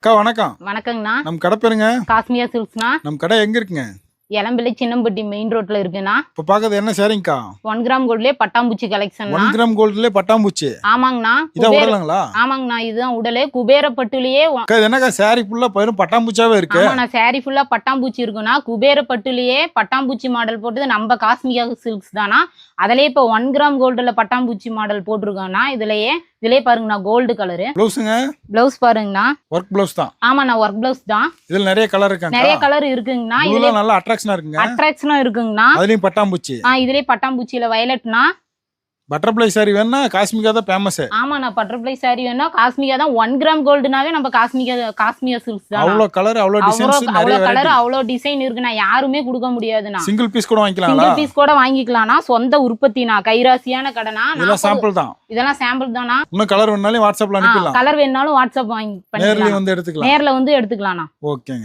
அக்கா வணக்கம். வணக்கங்கண்ணா. நம்ம கடை பேருங்க? காஸ்மியா சில்க்ஸ்ண்ணா. நம்ம கடை எங்க இருக்குங்க? எலம்பிள்ளை சின்னம்பட்டி மெயின் ரோட்ல இருக்குண்ணா. இப்போ பார்க்கறது என்ன சாரிங்கக்கா? 1 கிராம் கோல்ட்லயே பட்டாம்பூச்சி கலெக்ஷன். 1 கிராம் கோல்ட்லயே பட்டாம்பூச்சி. ஆமாங்கண்ணா. இதான் உடலுங்களா? ஆமாங்கண்ணா, இதுதான் உடலே. குபேர பட்டுலயே அக்கா இது என்னக்கா சாரி ஃபுல்லா பயிரும் பட்டாம்பூச்சாவே இருக்கு? ஆமாண்ணா, சாரி ஃபுல்லா பட்டாம்பூச்சி இருக்குண்ணா. குபேர பட்டுலயே பட்டாம்பூச்சி மாடல் போட்டது நம்ம காஸ்மியா சில்க்ஸ் தானா. அதுலயே இப்போ 1 கிராம் கோல்டுல பட்டாம்பூச்சி மாடல் போட்டிருக்கோம்னா. இதுலயே பாருங்கண்ணா, கோல்டு கலரு ப்ளவுஸ்ங்க. பிளவுஸ் பாருங்கண்ணா, ஒர்க் ப்ளவுஸ் தான். ஆமாண்ணா, ஒர்க் பிளவுஸ் தான். இதுல நிறைய கலர் இருக்காங்க. நிறைய கலர் இருக்குங்கண்ணா. இதுல நல்ல அட்ராக்ஷனா இருக்குங்க. அட்ராக்ஷனா இருக்குங்கண்ணா. அதுலயும் பட்டாம்பூச்சி. இதுலயே பட்டாம்பூச்சியில வயலட்னா. பட்டர்ஃப்ளை சாரி வேணா காஸ்மிகா தான் ஃபேமஸ். ஆமாண்ணா, பட்டர்ஃப்ளை சாரி வேணா காஸ்மிகா தான். 1 கிராம் கோல்டுனாவே நம்ம காஸ்மியா சில்க்ஸ் தான். அவ்வளோ கலர், அவ்வளோ டிசைன்ஸ், நிறைய கலர், அவ்வளோ டிசைன் இருக்குண்ணா. யாருமே கொடுக்க முடியாதுண்ணா. சிங்கிள் பீஸ் கூட வாங்கிக்கலாம்ல? சிங்கிள் பீஸ் கூட வாங்கிக்கலாம்னா. சொந்த உற்பத்தினா, கைராசியான கடைனா. இதெல்லாம் சாம்பிள் தான். இதெல்லாம் சாம்பிள் தானா. இன்னும் கலர் வேணாலும் வாட்ஸ்அப்ல அனுப்பிடலாம். கலர் வேணாலும் வாட்ஸ்அப் வாங்கி நேர்ல வந்து எடுத்துக்கலாம். நேர்ல வந்து எடுத்துக்கலாம்ண்ணா. ஓகேங்க.